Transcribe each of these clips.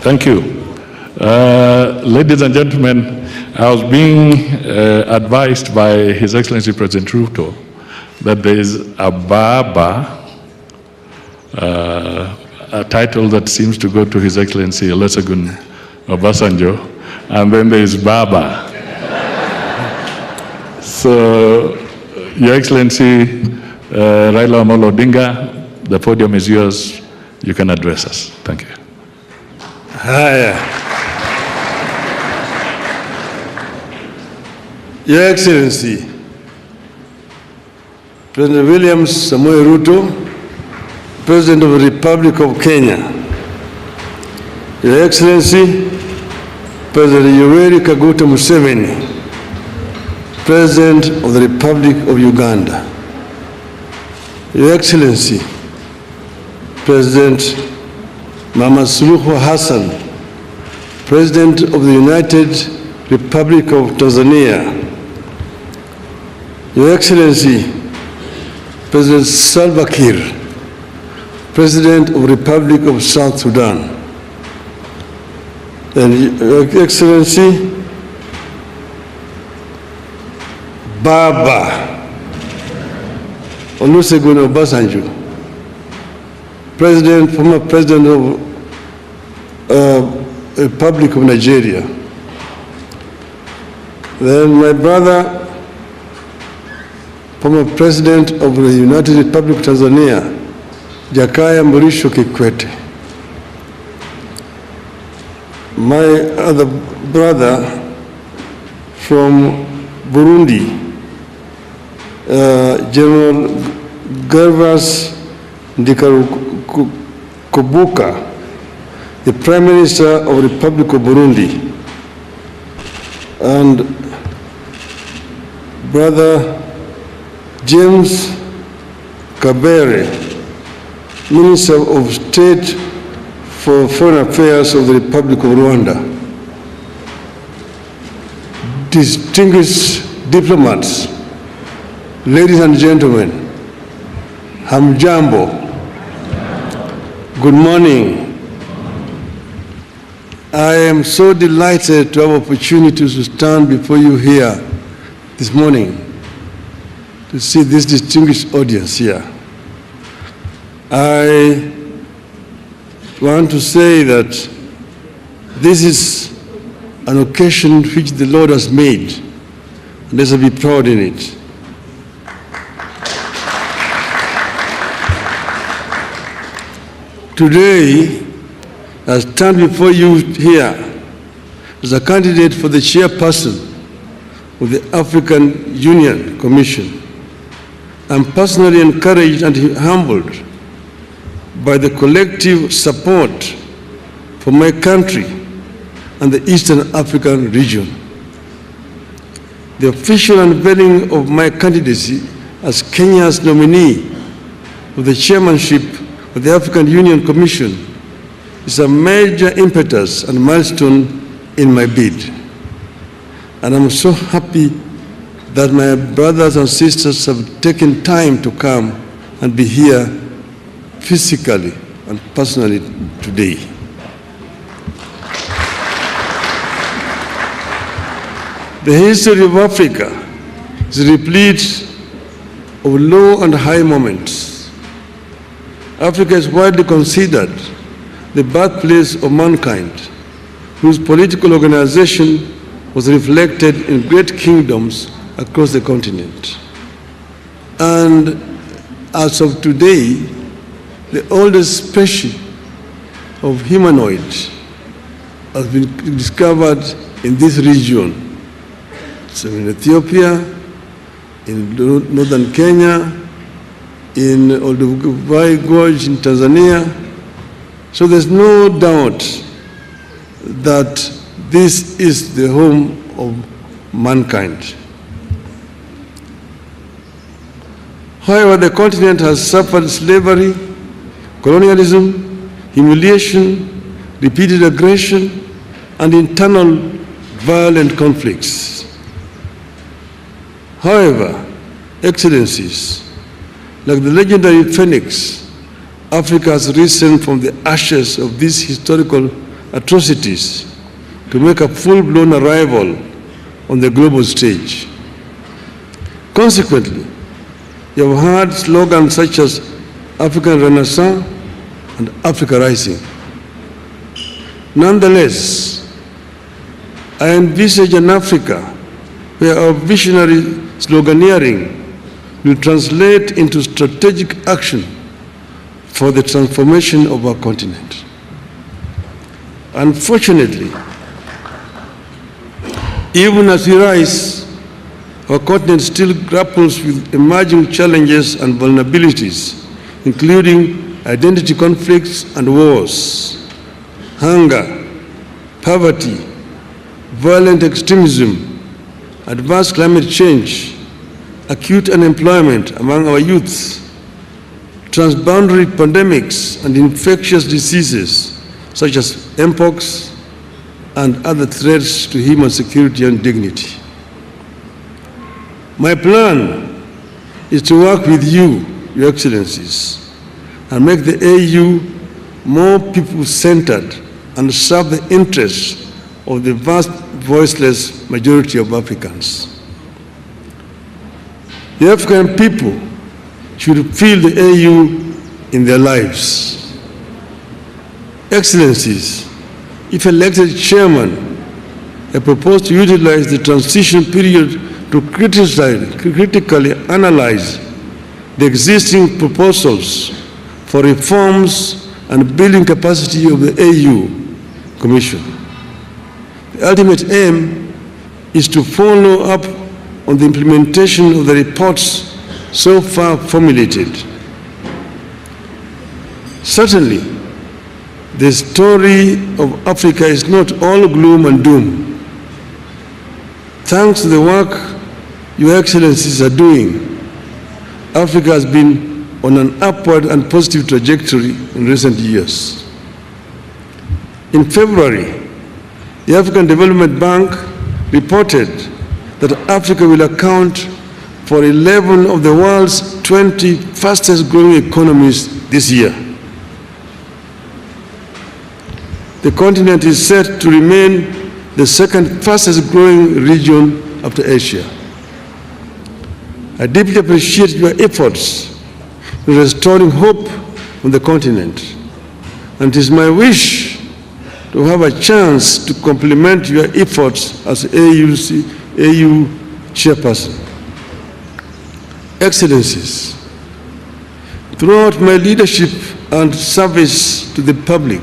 Thank you. Ladies and gentlemen, I was being advised by His Excellency President Ruto that there is a Baba, a title that seems to go to His Excellency Olusegun Obasanjo, and then there is Baba. So, Your Excellency Raila Odinga, the podium is yours. You can address us. Thank you. Haya. Your Excellency, President William Samoei Ruto, President of the Republic of Kenya, Your Excellency, President Yoweri Kaguta Museveni, President of the Republic of Uganda, Your Excellency, President Mama Suluhu Hassan, President of the United Republic of Tanzania, Your Excellency, President Salva Kiir, President of the Republic of South Sudan, and Your Excellency, Baba Olusegun Obasanjo, former President of the Republic of Nigeria. Then my brother, former President of the United Republic of Tanzania, Jakaya Mrisho Kikwete. My other brother from Burundi, General Gervas Ndikakubuka, the Prime Minister of the Republic of Burundi, and Brother James Kabere, Minister of State for Foreign Affairs of the Republic of Rwanda. Distinguished diplomats, ladies and gentlemen, hamjambo, good morning. I am so delighted to have opportunity to stand before you here this morning to see this distinguished audience here. I want to say that this is an occasion which the Lord has made, and let's be proud in it. Today, I stand before you here as a candidate for the chairperson of the African Union Commission. I'm personally encouraged and humbled by the collective support for my country and the Eastern African region. The official unveiling of my candidacy as Kenya's nominee for the chairmanship of the African Union Commission is a major impetus and milestone in my bid. And I'm so happy that my brothers and sisters have taken time to come and be here physically and personally today. The history of Africa is replete of low and high moments. Africa is widely considered the birthplace of mankind, whose political organization was reflected in great kingdoms across the continent. And as of today, the oldest species of humanoid has been discovered in this region. So in Ethiopia, in northern Kenya, in Olduvai Gorge in Tanzania. So there's no doubt that this is the home of mankind. However, the continent has suffered slavery, colonialism, humiliation, repeated aggression, and internal violent conflicts. However, Excellencies, like the legendary Phoenix, Africa has risen from the ashes of these historical atrocities to make a full-blown arrival on the global stage. Consequently, you have heard slogans such as African Renaissance and Africa Rising. Nonetheless, I envisage an Africa where our visionary sloganeering will translate into strategic action for the transformation of our continent. Unfortunately, even as we rise, our continent still grapples with emerging challenges and vulnerabilities, including identity conflicts and wars, hunger, poverty, violent extremism, advanced climate change, acute unemployment among our youth, transboundary pandemics and infectious diseases such as mpox and other threats to human security and dignity. My plan is to work with you, Your Excellencies, and make the AU more people-centered and serve the interests of the vast voiceless majority of Africans. The African people should feel the AU in their lives. Excellencies, if elected chairman, I propose to utilize the transition period to critically analyze the existing proposals for reforms and building capacity of the AU Commission. The ultimate aim is to follow up on the implementation of the reports so far formulated. Certainly, the story of Africa is not all gloom and doom. Thanks to the work Your Excellencies are doing, Africa has been on an upward and positive trajectory in recent years. In February, the African Development Bank reported that Africa will account for 11 of the world's 20 fastest growing economies this year. The continent is set to remain the second fastest growing region after Asia. I deeply appreciate your efforts in restoring hope on the continent, and it is my wish to have a chance to complement your efforts as AU chairperson. Excellencies, throughout my leadership and service to the public,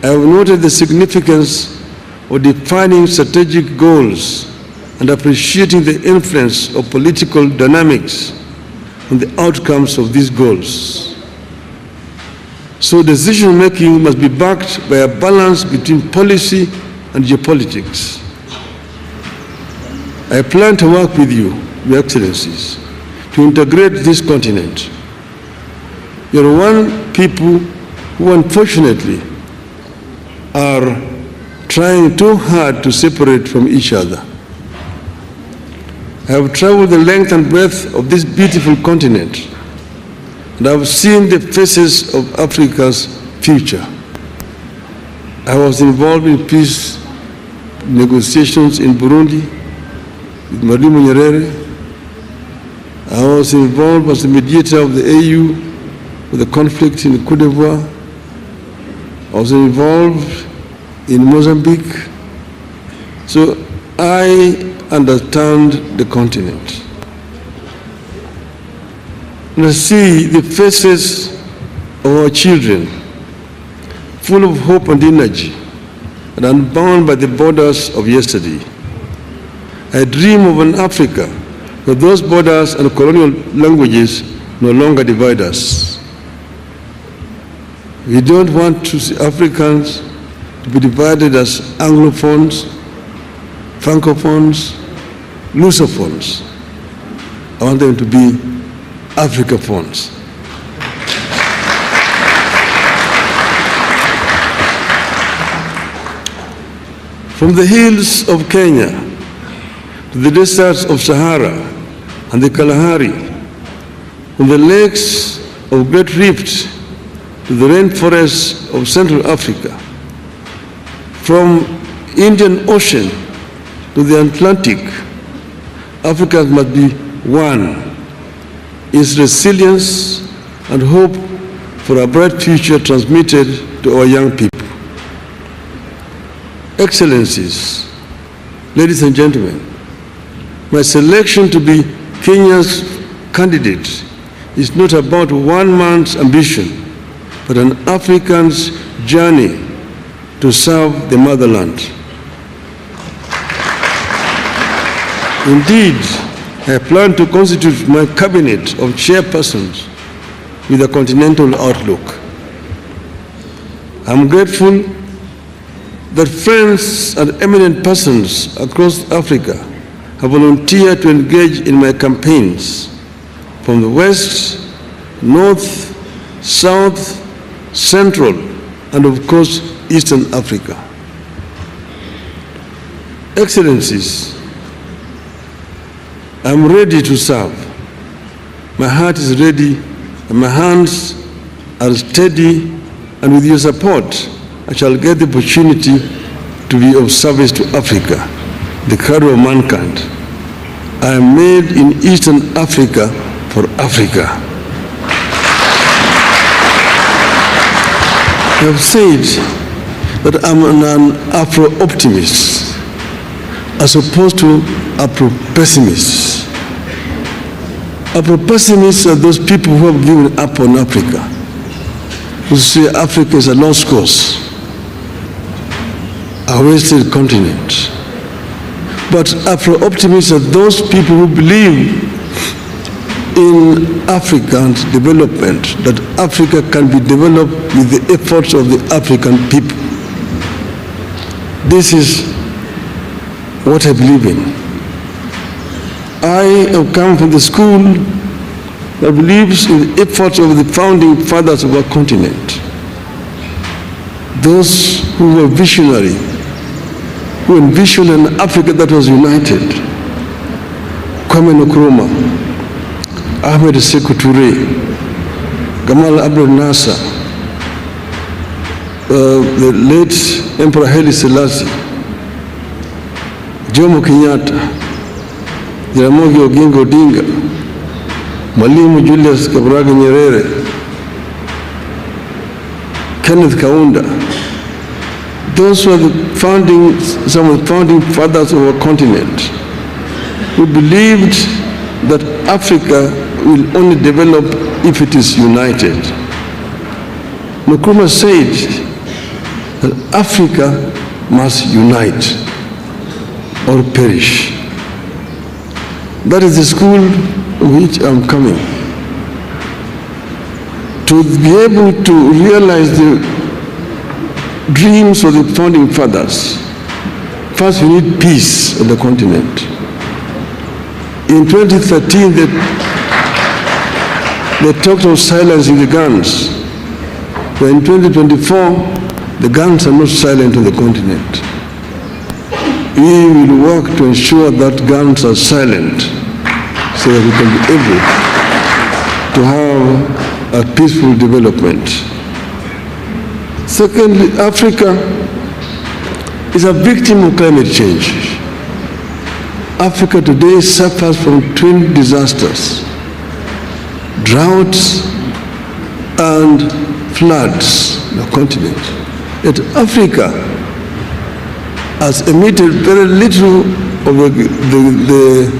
I have noted the significance of defining strategic goals and appreciating the influence of political dynamics on the outcomes of these goals. So decision-making must be backed by a balance between policy and geopolitics. I plan to work with you, Your Excellencies, to integrate this continent. You're one people who unfortunately are trying too hard to separate from each other. I have traveled the length and breadth of this beautiful continent, and I have seen the faces of Africa's future. I was involved in peace negotiations in Burundi with Mwalimu Nyerere. I was involved as the mediator of the AU with the conflict in Côte d'Ivoire. I was involved in Mozambique. So I understand the continent. And I see the faces of our children, full of hope and energy, and unbound by the borders of yesterday. I dream of an Africa where those borders and colonial languages no longer divide us. We don't want to see Africans to be divided as Anglophones, Francophones, Lusophones. I want them to be Africophones. From the hills of Kenya to the deserts of Sahara, and the Kalahari, from the lakes of Great Rift to the rainforests of Central Africa, from Indian Ocean to the Atlantic, Africa must be one. Its resilience and hope for a bright future transmitted to our young people. Excellencies, ladies and gentlemen, my selection to be Kenya's candidate is not about one man's ambition, but an African's journey to serve the motherland. Indeed, I plan to constitute my cabinet of chairpersons with a continental outlook. I'm grateful that friends and eminent persons across Africa have volunteered to engage in my campaigns from the West, North, South, Central, and of course, Eastern Africa. Excellencies, I'm ready to serve. My heart is ready and my hands are steady, and with your support, I shall get the opportunity to be of service to Africa, the cradle of mankind. I am made in Eastern Africa for Africa. I have said that I'm an Afro-optimist as opposed to Afro-pessimists. Afro-pessimists are those people who have given up on Africa, who say Africa is a lost cause, a wasted continent. But Afro-optimists are those people who believe in African development, that Africa can be developed with the efforts of the African people. This is what I believe in. I have come from the school that believes in the efforts of the founding fathers of our continent. Those who were visionary, who envisioned an Africa that was united. Kwame Nkrumah, Ahmed Sekou Touré, Gamal Abdel Nasser, the late Emperor Haile Selassie, Jomo Kenyatta, Jaramogi Oginga Odinga, Mwalimu Julius Kambarage Nyerere, Kenneth Kaunda. Those were some of the founding fathers of our continent, who believed that Africa will only develop if it is united. Nkrumah said that Africa must unite or perish. That is the school which I'm coming. To be able to realize the dreams of the founding fathers, first we need peace on the continent. In 2013, they talked of silencing the guns. But in 2024, the guns are not silent on the continent. We will work to ensure that guns are silent so that we can be able to have a peaceful development. Secondly, Africa is a victim of climate change. Africa today suffers from twin disasters: droughts and floods on the continent. Yet Africa has emitted very little of the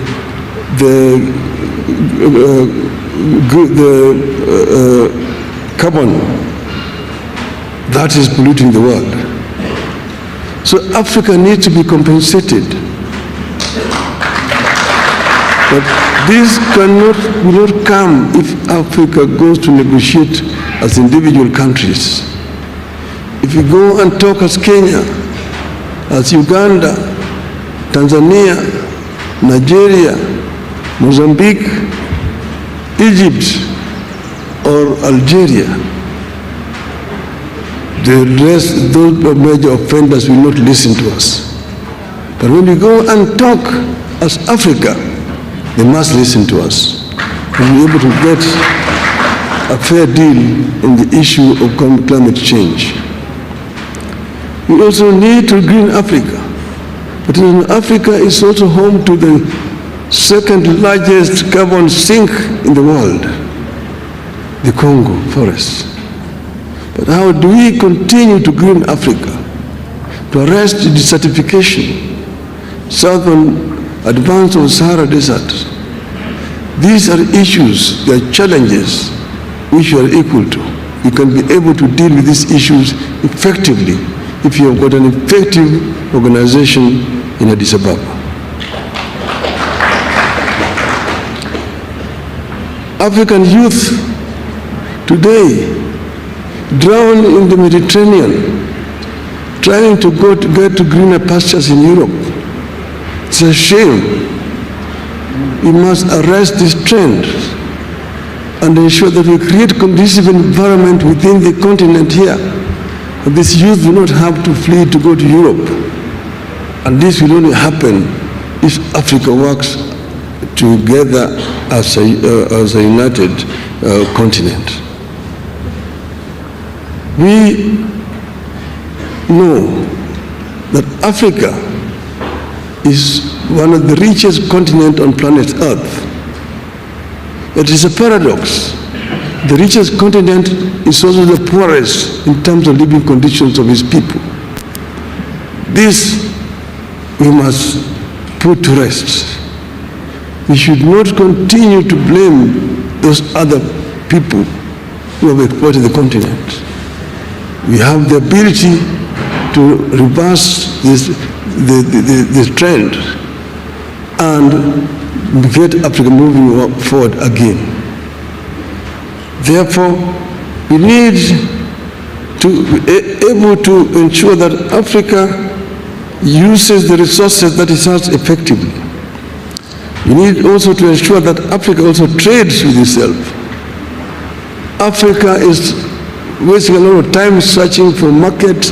carbon that is polluting the world. So Africa needs to be compensated. But this will not come if Africa goes to negotiate as individual countries. If you go and talk as Kenya, as Uganda, Tanzania, Nigeria, Mozambique, Egypt, or Algeria, the rest, those major offenders will not listen to us. But when we go and talk as Africa, They must listen to us and be able to get a fair deal on the issue of climate change. We also need to green Africa. But Africa is also home to the second largest carbon sink in the world, the Congo forest. But how do we continue to green Africa, to arrest the desertification, southern advance of Sahara Desert? These are issues, they are challenges which you are equal to. You can be able to deal with these issues effectively if you have got an effective organization in Addis Ababa. African youth today drown in the Mediterranean trying to get to greener pastures in Europe. It's a shame. We must arrest this trend and ensure that we create a conducive environment within the continent here. These youth do not have to flee to go to Europe. And this will only happen if Africa works together as a united continent. We know that Africa is one of the richest continents on planet Earth. It is a paradox. The richest continent is also the poorest in terms of living conditions of its people. This we must put to rest. We should not continue to blame those other people who have exploited the continent. We have the ability to reverse this trend and get Africa moving forward again. Therefore, we need to be able to ensure that Africa uses the resources that it has effectively. We need also to ensure that Africa also trades with itself. Africa is wasting a lot of time searching for markets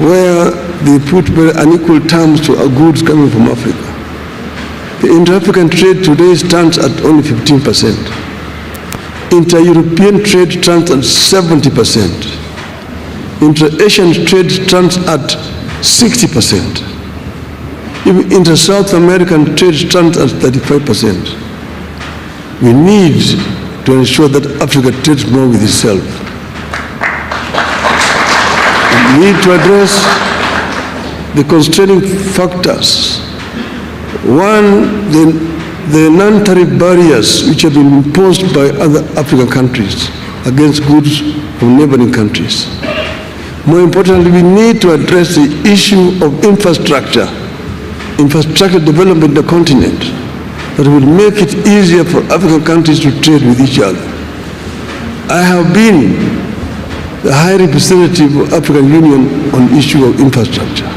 where they put very unequal terms to our goods coming from Africa. The inter-African trade today stands at only 15%. Inter-European trade stands at 70%. Inter-Asian trade stands at 60%. Even inter-South American trade stands at 35%. We need to ensure that Africa trades more with itself. We need to address the constraining factors. One, the non-tariff barriers which have been imposed by other African countries against goods from neighboring countries. More importantly, we need to address the issue of infrastructure development in the continent that will make it easier for African countries to trade with each other. I have been the High Representative of African Union on the issue of infrastructure.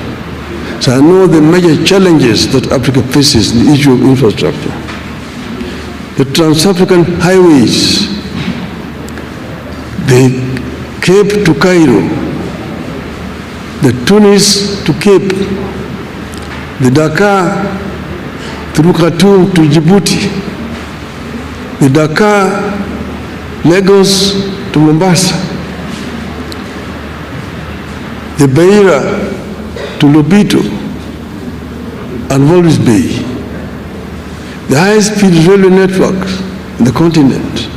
So I know the major challenges that Africa faces in the issue of infrastructure. The Trans-African highways, the Cape to Cairo, the Tunis to Cape, the Dakar through Khartoum to Djibouti, the Dakar, Lagos to Mombasa, the Beira to Lobito and Walvis Bay, the high-speed railway networks in the continent,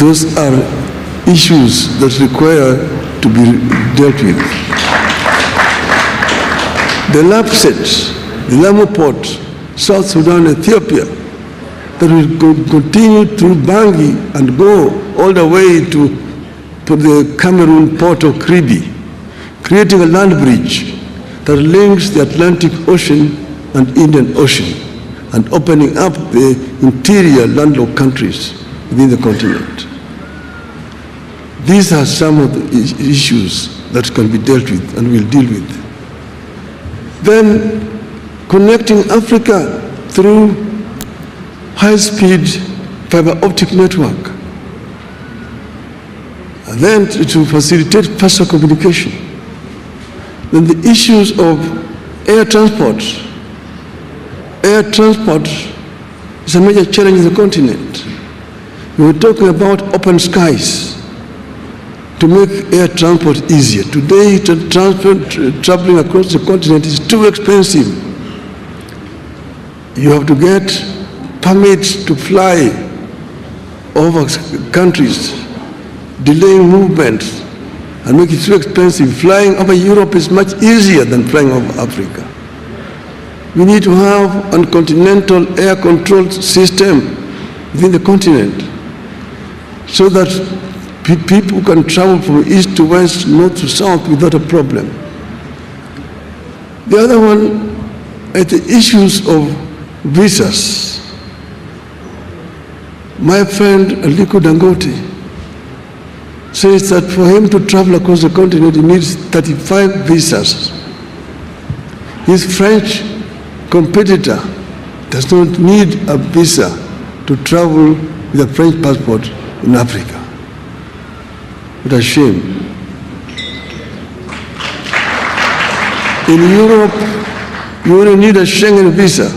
those are issues that require to be dealt with. The Lapset, the Lamu Port, South Sudan, Ethiopia, that will continue through Bangui and go all the way to the Cameroon port of Kribi, creating a land bridge that links the Atlantic Ocean and Indian Ocean and opening up the interior landlocked countries within the continent. These are some of the issues that can be dealt with and will deal with. Then connecting Africa through high-speed fiber optic network. And then to facilitate faster communication. Then the issues of air transport. Air air transport is a major challenge in the continent. We were talking about open skies to make air transport easier. Today, traveling across the continent is too expensive. You have to get permits to fly over countries, delaying movements, and make it too expensive. Flying over Europe is much easier than flying over Africa. We need to have a continental air control system within the continent so that people can travel from east to west, north to south without a problem. The other one is the issues of visas. My friend Aliko Dangote says that for him to travel across the continent, he needs 35 visas. His French competitor does not need a visa to travel with a French passport in Africa. What a shame. In Europe, you only need a Schengen visa,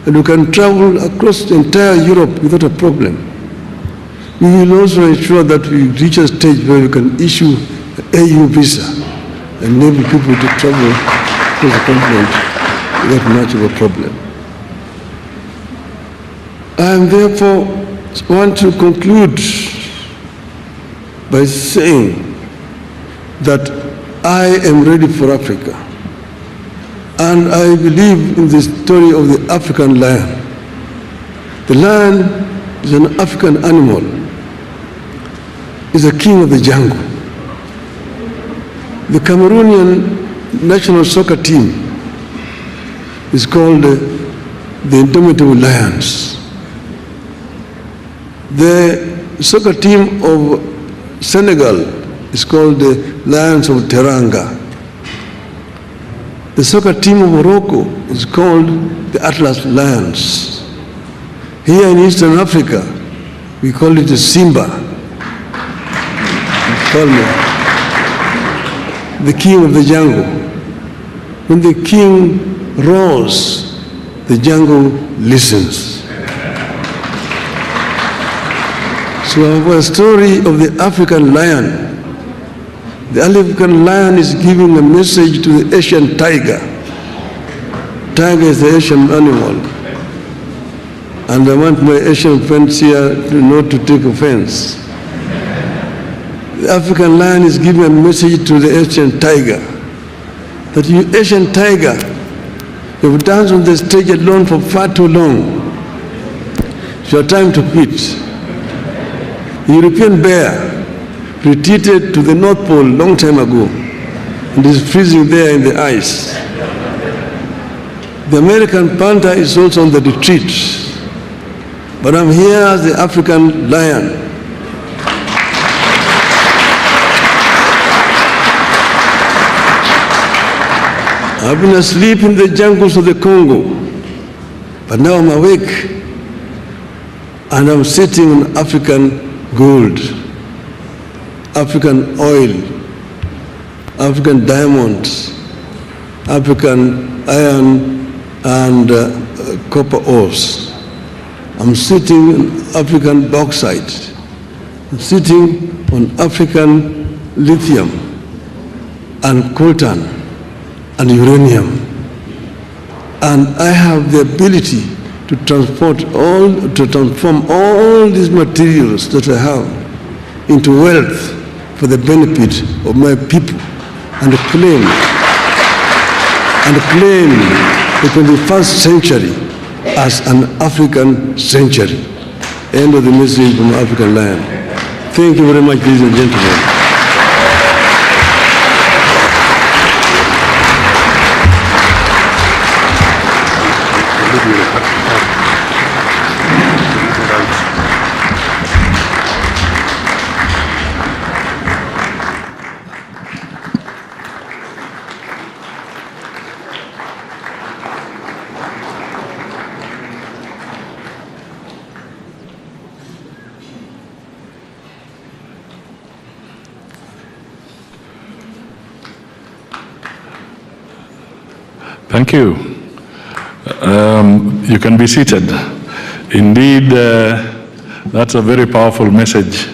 and you can travel across the entire Europe without a problem. We will also ensure that we reach a stage where we can issue an AU visa and enable people to travel across the continent without much of a problem. I therefore want to conclude by saying that I am ready for Africa. And I believe in the story of the African lion. The lion is an African animal. Is the king of the jungle. The Cameroonian national soccer team is called the Indomitable Lions. The soccer team of Senegal is called the Lions of Teranga. The soccer team of Morocco is called the Atlas Lions. Here in Eastern Africa, we call it the Simba. The king of the jungle. When the king roars, the jungle listens. So our story of the African lion. The African lion is giving a message to the Asian tiger. Tiger is the Asian animal. And I want my Asian friends here not to take offense. The African lion is giving a message to the Asian tiger that you Asian tiger, you've danced on the stage alone for far too long. It's your time to quit. The European bear retreated to the North Pole a long time ago and is freezing there in the ice. The American panther is also on the retreat. But I'm here as the African lion. I've been asleep in the jungles of the Congo, but now I'm awake and I'm sitting on African gold, African oil, African diamonds, African iron and copper ores. I'm sitting on African bauxite. I'm sitting on African lithium and coltan and uranium. And I have the ability to transform all these materials that I have into wealth for the benefit of my people and claim the 21st century as an African century. End of the message from African Lion. Thank you very much, ladies and gentlemen. Thank you. You can be seated. Indeed, that's a very powerful message.